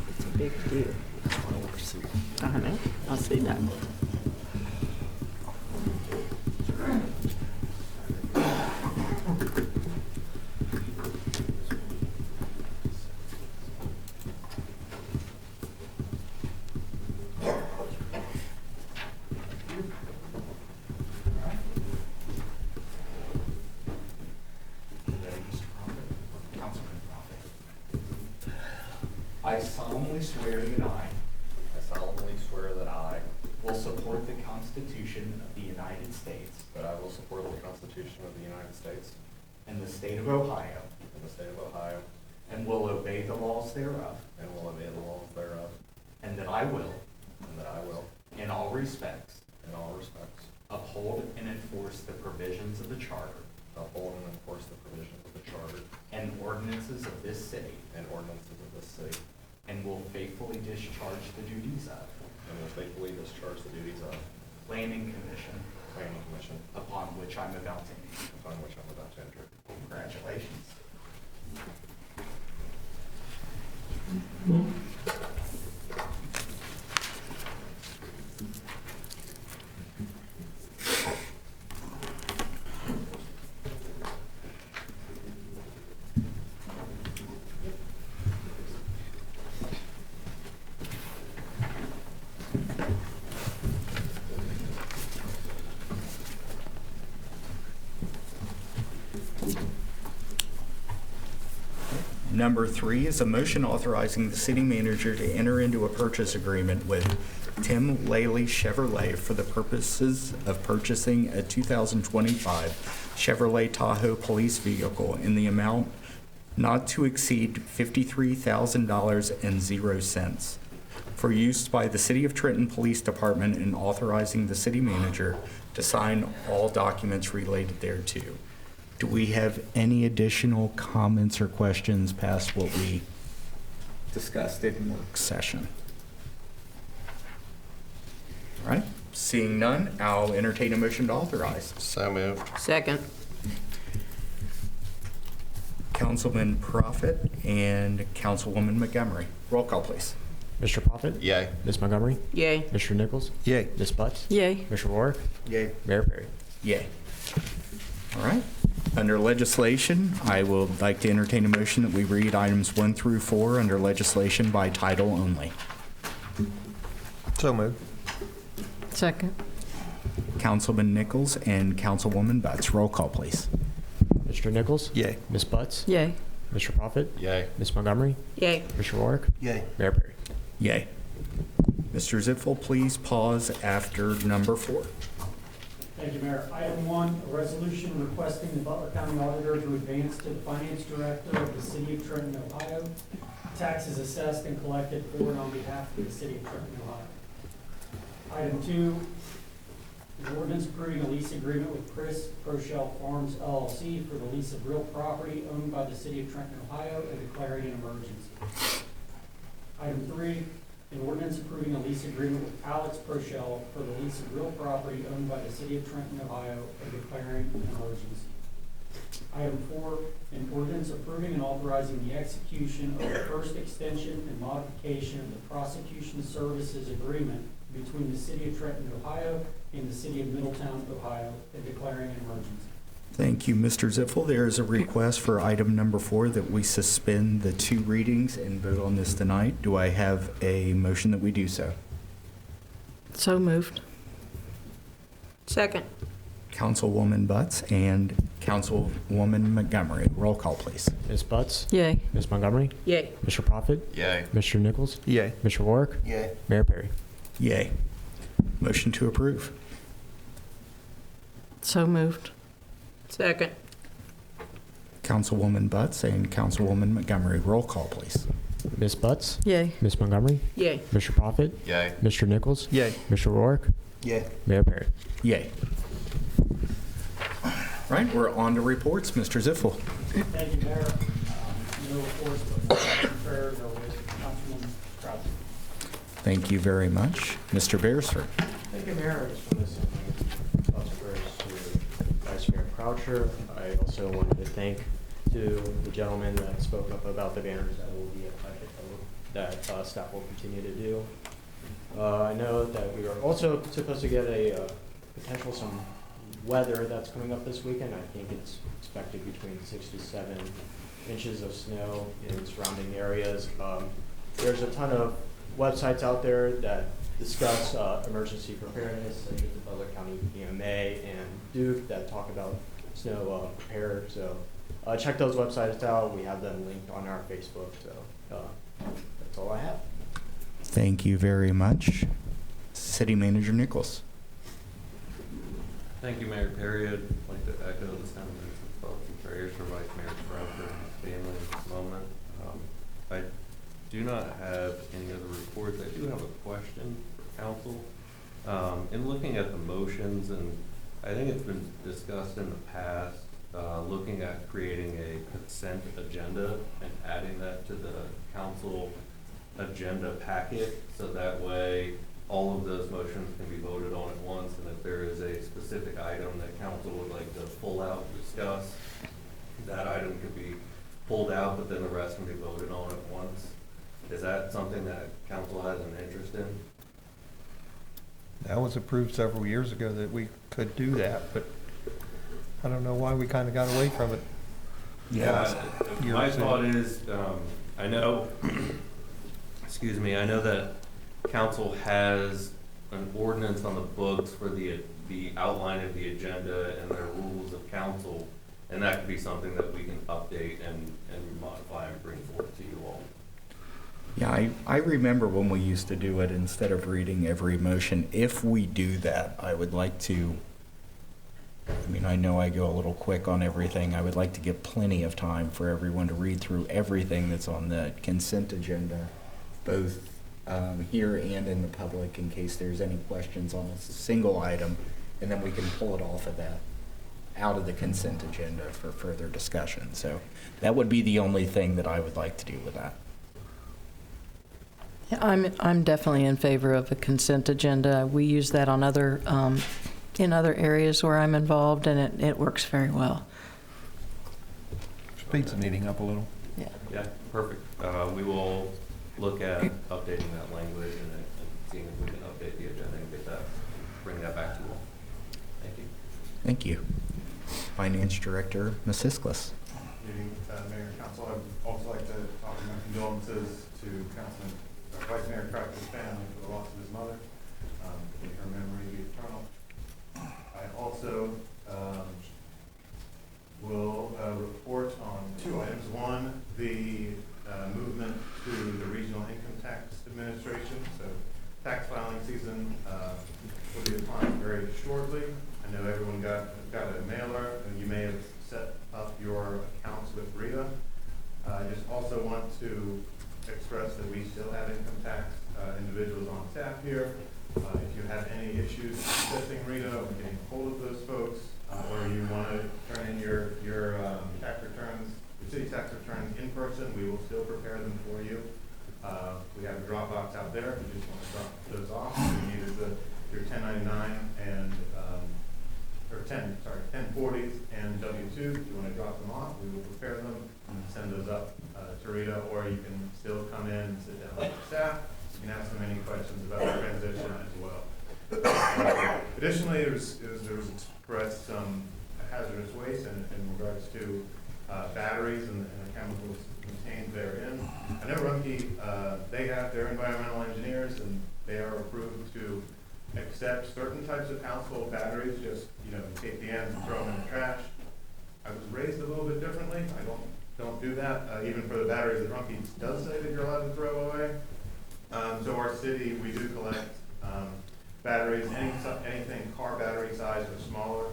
It's a big deal. I know, I see that. I solemnly swear that I will support the Constitution of the United States That I will support the Constitution of the United States and the state of Ohio, and the state of Ohio, and will obey the laws thereof, and will obey the laws thereof, and that I will, and that I will, in all respects, in all respects, uphold and enforce the provisions of the Charter uphold and enforce the provisions of the Charter and ordinances of this city, and ordinances of this city, and will faithfully discharge the duties of and will faithfully discharge the duties of Planning Commission Planning Commission upon which I'm about to enter. upon which I'm about to enter. Congratulations. Number 3 is a motion authorizing the city manager to enter into a purchase agreement with Tim Lally Chevrolet for the purposes of purchasing a 2025 Chevrolet Tahoe police vehicle in the amount not to exceed $53,000.00 for use by the City of Trenton Police Department, and authorizing the city manager to sign all documents related thereto. Do we have any additional comments or questions past what we discussed in work session? All right, seeing none, I'll entertain a motion to authorize. So moved. Second. Councilman Prophet and Councilwoman Montgomery. Roll call, please. Mr. Prophet? Yay. Ms. Montgomery? Yay. Mr. Nichols? Yay. Ms. Butts? Yay. Mr. Rourke? Yay. Mayor Perry? Yay. All right. Under legislation, I would like to entertain a motion that we read items 1 through 4 under legislation by title only. So moved. Second. Councilman Nichols and Councilwoman Butts. Roll call, please. Mr. Nichols? Yay. Ms. Butts? Yay. Mr. Prophet? Yay. Ms. Montgomery? Yay. Mr. Rourke? Yay. Mayor Perry? Yay. Mr. Zipfel, please pause after number 4. Thank you, Mayor. Item 1, a resolution requesting the Butler County Auditor to advance to the Finance Director of the City of Trenton, Ohio, taxes assessed and collected for and on behalf of the City of Trenton, Ohio. Item 2, an ordinance approving a lease agreement with Chris Prochelle Farms LLC for the lease of real property owned by the City of Trenton, Ohio, and declaring an emergency. Item 3, An ordinance approving a lease agreement with Alex Prochel for the lease of real property owned by the city of Trenton, Ohio, and declaring an emergency. Item 4, an ordinance approving and authorizing the execution of the first extension and modification of the prosecution services agreement between the city of Trenton, Ohio, and the city of Middletown, Ohio, and declaring an emergency. Thank you, Mr. Ziffel. There is a request for item number 4 that we suspend the 2 readings and vote on this tonight. Do I have a motion that we do so? So moved. Second. Councilwoman Butts and Councilwoman Montgomery. Roll call, please. Ms. Butts? Yay. Ms. Montgomery? Yay. Mr. Prophet? Yay. Mr. Nichols? Yay. Mr. Rourke? Yay. Mayor Perry? Yay. Motion to approve. So moved. Second. Councilwoman Butts and Councilwoman Montgomery. Roll call, please. Ms. Butts? Yay. Ms. Montgomery? Yay. Mr. Prophet? Yay. Mr. Nichols? Yay. Mr. Rourke? Yay. Mayor Perry? Yay. Right, we're on to reports. Mr. Ziffel. Thank you, Mayor. No reports, but prayers are with Councilman Kraus. Thank you very much. Mr. Beresford. Thank you, Mayor. I just want to send my thoughts and prayers to Vice Mayor Croucher. I also wanted to thank to the gentleman that spoke up about the banners that will be that staff will continue to do. I know that we are also supposed to get a potential some weather that's coming up this weekend. I think it's expected between 6 to 7 inches of snow in surrounding areas. There's a ton of websites out there that discuss emergency preparedness, such as the Butler County EMA and Duke, that talk about snow prepared. So check those websites out. We have them linked on our Facebook. So that's all I have. Thank you very much. City Manager Nichols. Thank you, Mayor Perry. I'd like to echo the sentiments of thoughts and prayers for Vice Mayor Croucher and his family at this moment. I do not have any other reports. I do have a question for council. In looking at the motions, and I think it's been discussed in the past, looking at creating a consent agenda and adding that to the council agenda packet, so that way all of those motions can be voted on at once, and if there is a specific item that council would like to pull out and discuss, that item could be pulled out, but then the rest can be voted on at once. Is that something that council has an interest in? That was approved several years ago that we could do that, but I don't know why we kind of got away from it. My thought is, I know, excuse me, I know that council has an ordinance on the books for the outline of the agenda and their rules of council, and that could be something that we can update and modify and bring forth to you all. Yeah, I remember when we used to do it, instead of reading every motion. If we do that, I would like to, I mean, I know I go a little quick on everything. I would like to give plenty of time for everyone to read through everything that's on the consent agenda, both here and in the public, in case there's any questions on a single item, and then we can pull it off of that, out of the consent agenda for further discussion. So that would be the only thing that I would like to do with that. I'm definitely in favor of a consent agenda. We use that on other, in other areas where I'm involved, and it works very well. Speeds the meeting up a little. Yeah, perfect. We will look at updating that language and seeing if we can update the agenda and get that, bring that back to you all. Thank you. Thank you. Finance Director Masisklis. Meeting, Mayor and Council, I'd also like to offer my condolences to Councilman Vice Mayor Croucher's family for the loss of his mother. May her memory be eternal. I also will report on 2 items. One, the movement to the Regional Income Tax Administration. So tax filing season will be upon very shortly. I know everyone got a mailer, and you may have set up your accounts with RITA. I just also want to express that we still have income tax individuals on staff here. If you have any issues accessing RITA or getting a hold of those folks, or you want to turn in your tax returns, your city tax returns in person, we will still prepare them for you. We have a drop box out there, if you just want to drop those off. You need your 1099 and, or 1040s and W-2s. If you want to drop them off, we will prepare them and send those up to Rita, or you can still come in and sit down with the staff. You can ask them any questions about the transition as well. Additionally, there was expressed some hazardous waste in regards to batteries and the chemicals contained therein. I know Rumpke, they have their environmental engineers, and they are approved to accept certain types of household batteries, just, you take the ends and throw them in the trash. I was raised a little bit differently. I don't do that, even for the batteries that Rumpke does say that you're allowed to throw away. So our city, we do collect batteries, anything car battery size or smaller,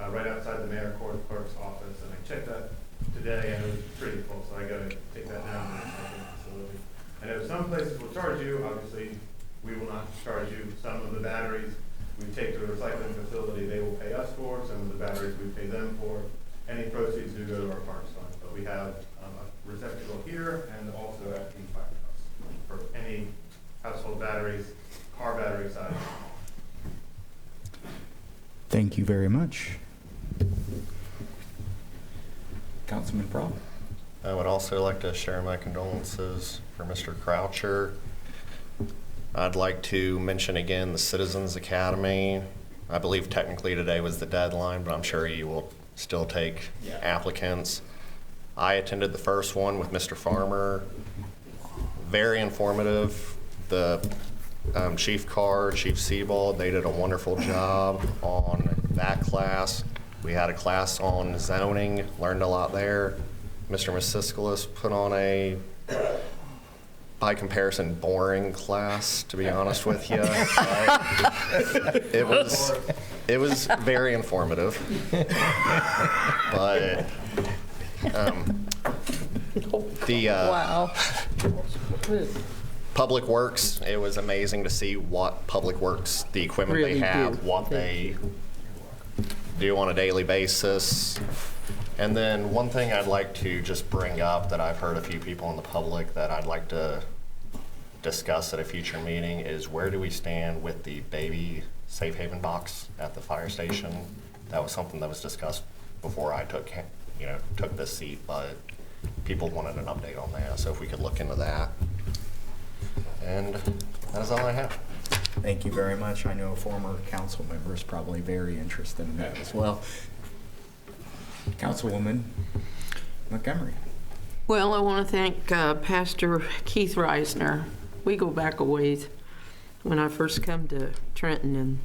right outside the mayor clerk's office. And I checked that today, and it was pretty full, so I gotta take that down to the recycling facility. I know some places will charge you. Obviously, we will not charge you. Some of the batteries we take to the recycling facility, they will pay us for. Some of the batteries we pay them for. Any proceeds do go to our parks fund. But we have a receptacle here and also at the firehouse for any household batteries, car battery size. Thank you very much. Councilman Propp. I would also like to share my condolences for Mr. Croucher. I'd like to mention again the Citizens Academy. I believe technically today was the deadline, but I'm sure you will still take applicants. I attended the first one with Mr. Farmer. Very informative. The Chief Carr, Chief Sebald, they did a wonderful job on that class. We had a class on zoning, learned a lot there. Mr. Masiskoulas put on a, by comparison, boring class, to be honest with you. It was very informative. But Wow. Public Works, it was amazing to see what Public Works, the equipment Really they have, do. what they do on a daily basis. And then one thing I'd like to just bring up that I've heard a few people in the public that I'd like to discuss at a future meeting is where do we stand with the baby safe haven box at the fire station? That was something that was discussed before I took this seat, but people wanted an update on that. So if we could look into that. And that is all I have. Thank you very much. I know a former council member is probably very interested in that as well. Councilwoman Montgomery. Well, I want to thank Pastor Keith Reisner. We go back a ways. When I first come to Trenton and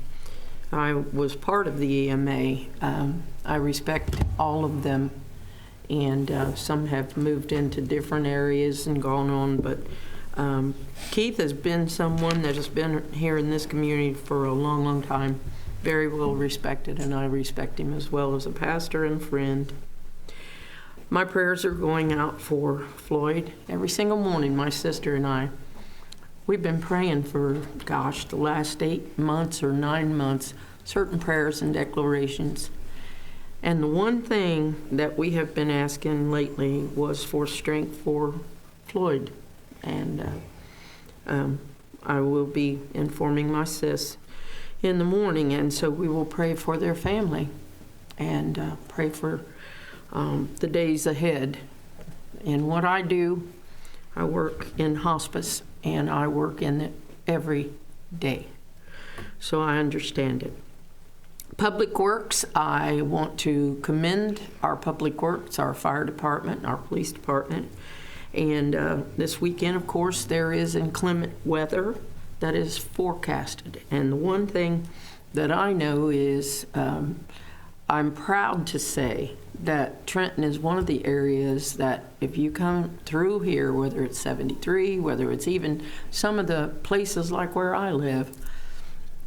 I was part of the EMA, I respect all of them, and some have moved into different areas and gone on, but Keith has been someone that has been here in this community for a long, long time, very well respected, and I respect him as well as a pastor and friend. My prayers are going out for Floyd. Every single morning, my sister and I, we've been praying for, the last 8 months or 9 months, certain prayers and declarations. And the one thing that we have been asking lately was for strength for Floyd. And I will be informing my sis in the morning, and so we will pray for their family and pray for the days ahead. And what I do, I work in hospice, and I work in it every day, so I understand it. Public Works, I want to commend our Public Works, our fire department, our police department. And this weekend, of course, there is inclement weather that is forecasted. And the one thing that I know is I'm proud to say that Trenton is one of the areas that if you come through here, whether it's 73, whether it's even some of the places like where I live,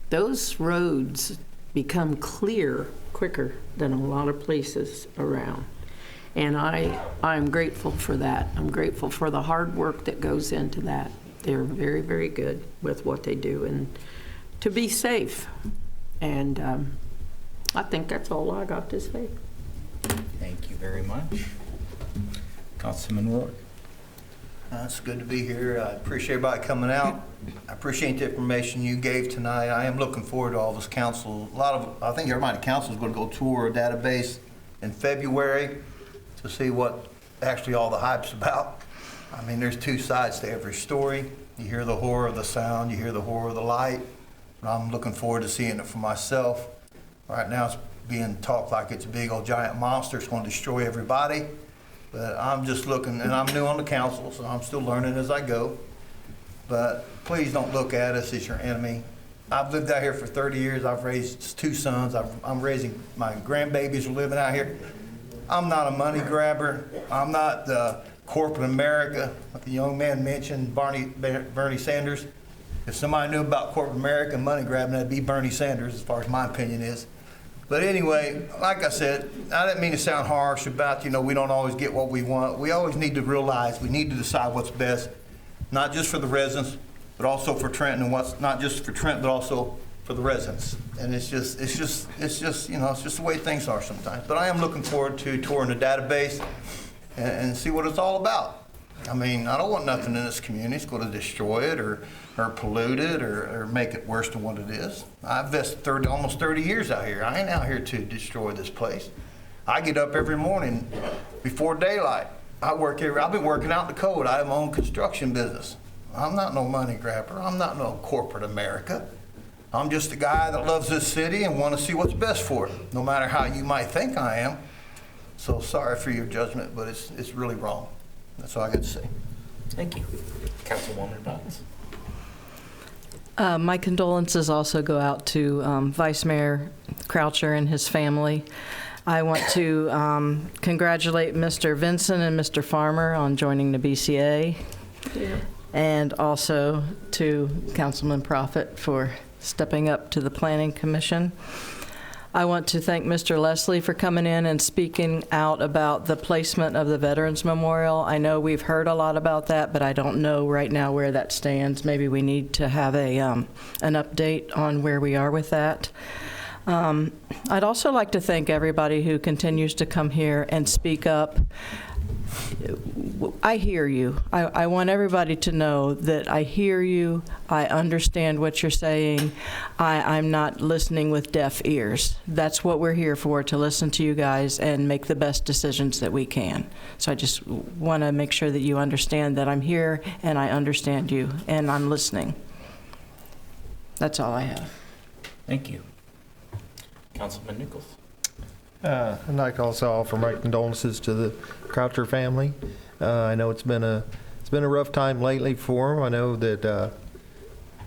those roads become clear quicker than a lot of places around. And I'm grateful for that. I'm grateful for the hard work that goes into that. They're very, very good with what they do and to be safe. And I think that's all I got to say. Thank you very much. Councilman Roy. It's good to be here. I appreciate everybody coming out. I appreciate the information you gave tonight. I am looking forward to all this council. I think everybody in council is going to go tour a database in February to see what actually all the hype's about. I mean, there's two sides to every story. You hear the horror of the sound, you hear the horror of the light. But I'm looking forward to seeing it for myself. Right now it's being talked like it's a big old giant monster. It's going to destroy everybody. But I'm just looking, and I'm new on the council, so I'm still learning as I go. But please don't look at us as your enemy. I've lived out here for 30 years. I've raised 2 sons. I'm raising, my grandbabies are living out here. I'm not a money grabber. I'm not corporate America, like the young man mentioned, Bernie Sanders. If somebody knew about corporate America and money grabbing, that'd be Bernie Sanders, as far as my opinion is. But anyway, like I said, I didn't mean to sound harsh about, we don't always get what we want. We always need to realize we need to decide what's best, not just for the residents, but also for Trenton, and what's not just for Trenton, but also for the residents. And it's just the way things are sometimes. But I am looking forward to touring the database and see what it's all about. I mean, I don't want nothing in this community that's going to destroy it or pollute it or make it worse than what it is. I've invested almost 30 years out here. I ain't out here to destroy this place. I get up every morning before daylight. I've been working out in the cold. I have my own construction business. I'm not no money grabber. I'm not no corporate America. I'm just a guy that loves this city and want to see what's best for it, no matter how you might think I am. So sorry for your judgment, but it's really wrong. That's all I got to say. Thank you. Councilwoman Bonds. My condolences also go out to Vice Mayor Croucher and his family. I want to congratulate Mr. Vinson and Mr. Farmer on joining the BCA, and also to Councilman Prophet for stepping up to the Planning Commission. I want to thank Mr. Leslie for coming in and speaking out about the placement of the Veterans Memorial. I know we've heard a lot about that, but I don't know right now where that stands. Maybe we need to have an update on where we are with that. I'd also like to thank everybody who continues to come here and speak up. I hear you. I want everybody to know that I hear you. I understand what you're saying. I'm not listening with deaf ears. That's what we're here for, to listen to you guys and make the best decisions that we can. So I just want to make sure that you understand that I'm here and I understand you and I'm listening. That's all I have. Thank you. Councilman Nichols. I'd like to also offer my condolences to the Croucher family. I know it's been a rough time lately for him. I know that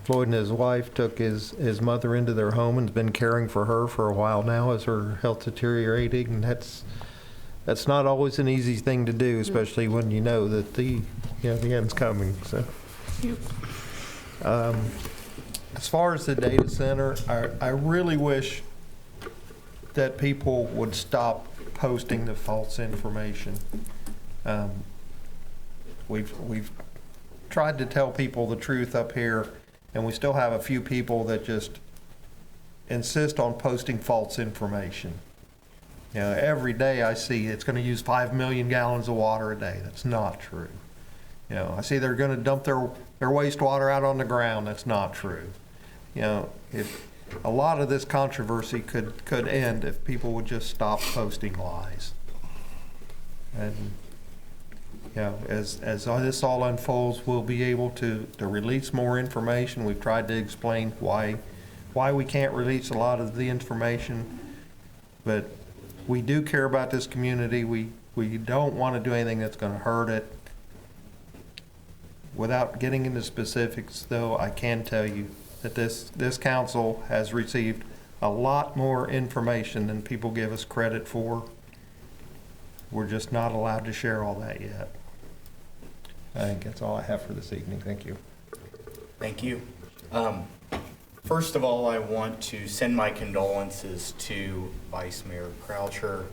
Floyd and his wife took his mother into their home and's been caring for her for a while now as her health deteriorating, and that's not always an easy thing to do, especially when you know that the end's coming. So, as far as the data center, I really wish that people would stop posting the false information. We've tried to tell people the truth up here, and we still have a few people that just insist on posting false information. Every day I see it's going to use 5 million gallons of water a day. That's not true. I see they're going to dump their wastewater out on the ground. That's not true. If a lot of this controversy could end if people would just stop posting lies. And as this all unfolds, we'll be able to release more information. We've tried to explain why we can't release a lot of the information, but we do care about this community. We don't want to do anything that's going to hurt it. Without getting into specifics, though, I can tell you that this council has received a lot more information than people give us credit for. We're just not allowed to share all that yet. I think that's all I have for this evening. Thank you. Thank you. First of all, I want to send my condolences to Vice Mayor Croucher.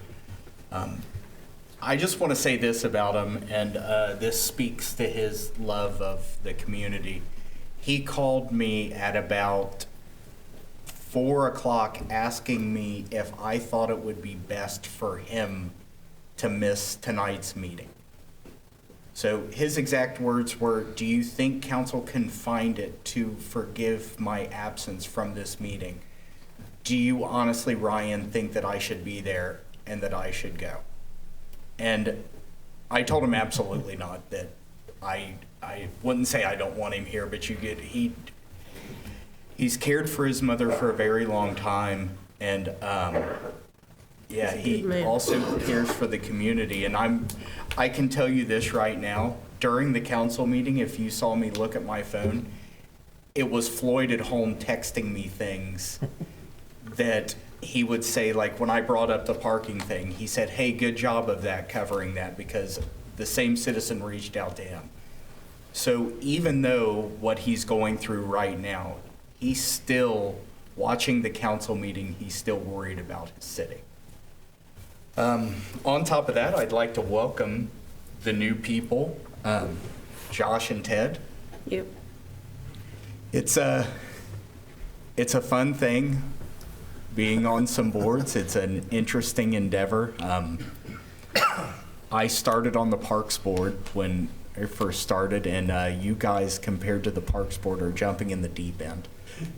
I just want to say this about him, and this speaks to his love of the community. He called me at about 4 o'clock asking me if I thought it would be best for him to miss tonight's meeting. So his exact words were, "Do you think council can find it to forgive my absence from this meeting? Do you honestly, Ryan, think that I should be there and that I should go?" And I told him absolutely not, that I wouldn't say I don't want him here, but he's cared for his mother for a very long time, and yeah, he also cares for the community. And I can tell you this right now, during the council meeting, if you saw me look at my phone, it was Floyd at home texting me things that he would say, like when I brought up the parking thing, he said, "Hey, good job of that, covering that," because the same citizen reached out to him. So even though what he's going through right now, he's still watching the council meeting, he's still worried about his city. On top of that, I'd like to welcome the new people, Josh and Ted. Yep. It's a fun thing being on some boards. It's an interesting endeavor. I started on the Parks Board when I first started, and you guys, compared to the Parks Board, are jumping in the deep end.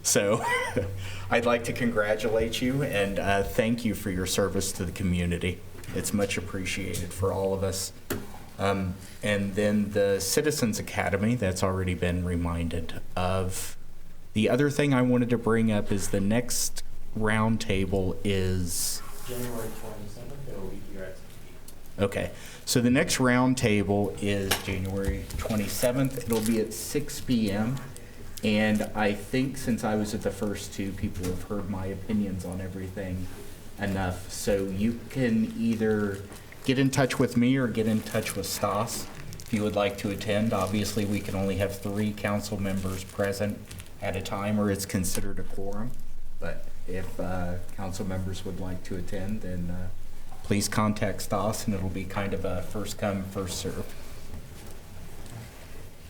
So I'd like to congratulate you and thank you for your service to the community. It's much appreciated for all of us. And then the Citizens Academy, that's already been reminded of. The other thing I wanted to bring up is the next round table is January 27th, it will be here at 6 p.m. Okay, so the next round table is January 27th. It'll be at 6 p.m. And I think since I was at the first two, people have heard my opinions on everything enough. So you can either get in touch with me or get in touch with Stas if you would like to attend. Obviously, we can only have 3 council members present at a time, or it's considered a quorum. But if council members would like to attend, then please contact Stas, and it'll be kind of a first come, first serve.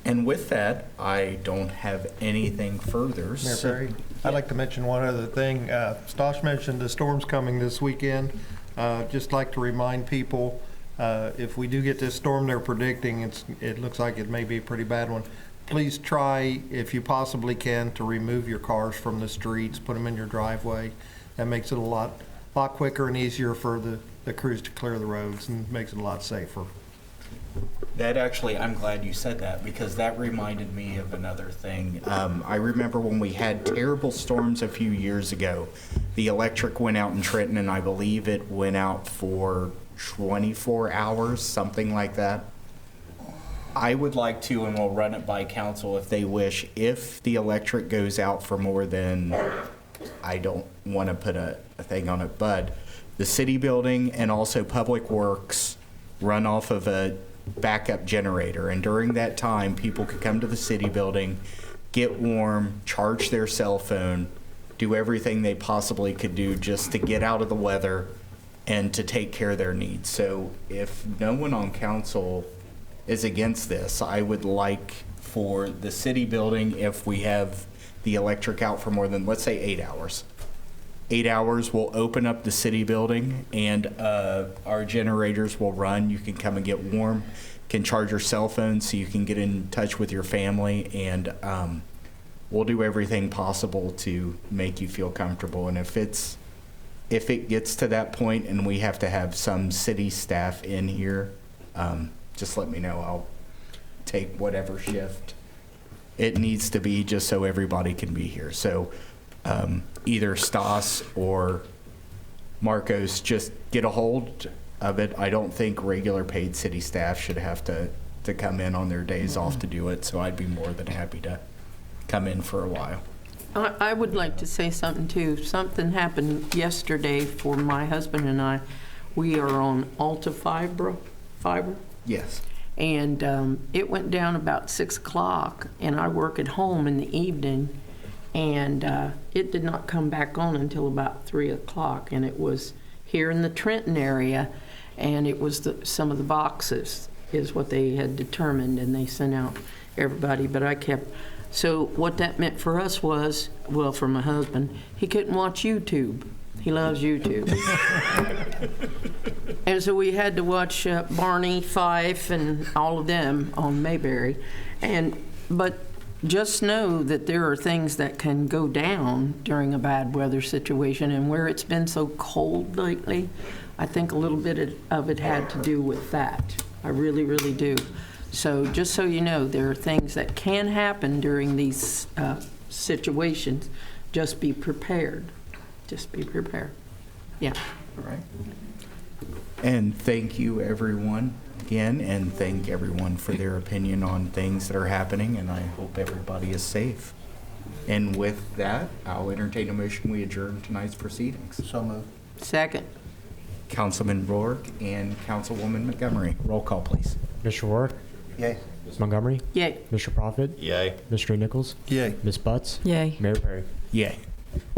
And with that, I don't have anything further. Mayor so- Perry, I'd like to mention one other thing. Stosh mentioned the storm's coming this weekend. Just like to remind people, if we do get this storm they're predicting, it looks like it may be a pretty bad one. Please try, if you possibly can, to remove your cars from the streets, put them in your driveway. That makes it a lot quicker and easier for the crews to clear the roads and makes it a lot safer. That actually, I'm glad you said that, because that reminded me of another thing. I remember when we had terrible storms a few years ago, the electric went out in Trenton, and I believe it went out for 24 hours, something like that. I would like to, and we'll run it by council if they wish, if the electric goes out for more than, I don't want to put a thing on it, but the city building and also Public Works run off of a backup generator, and during that time people could come to the city building, get warm, charge their cell phone, do everything they possibly could do just to get out of the weather and to take care of their needs. So if no one on council is against this, I would like for the city building, if we have the electric out for more than, let's say, 8 hours. 8 hours, we'll open up the city building, and our generators will run. You can come and get warm, can charge your cell phone so you can get in touch with your family, and we'll do everything possible to make you feel comfortable. And if it gets to that point and we have to have some city staff in here, just let me know. I'll take whatever shift it needs to be just so everybody can be here. So either Stas or Marcos, just get a hold of it. I don't think regular paid city staff should have to come in on their days off to do it, so I'd be more than happy to come in for a while. I would like to say something too. Something happened yesterday for my husband and I. We are on Alta Fiber. Yes. And it went down about 6 o'clock, and I work at home in the evening, and it did not come back on until about 3 o'clock, and it was here in the Trenton area, and it was some of the boxes is what they had determined, and they sent out everybody, but I kept. So what that meant for us was, well, for my husband, he couldn't watch YouTube. He loves you too. And so we had to watch Barney Fife and all of them on Mayberry. But just know that there are things that can go down during a bad weather situation, and where it's been so cold lately, I think a little bit of it had to do with that. I really, really do. So just so you know, there are things that can happen during these situations. Just be prepared. Just be prepared. Yeah. All right. And thank you, everyone, again, and thank everyone for their opinion on things that are happening, and I hope everybody is safe. And with that, I'll entertain a motion, we adjourn tonight's proceedings. So moved. Second. Councilman Rourke and Councilwoman Montgomery. Roll call, please. Mr. Rourke? Yay. Ms. Montgomery? Yay. Mr. Prophet? Yay. Mr. Nichols? Yay. Ms. Butts? Yay. Mayor Perry? Yay.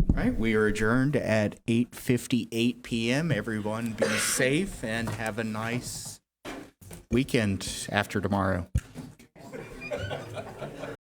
All right, we are adjourned at 8:58 p.m. Everyone be safe and have a nice weekend after tomorrow.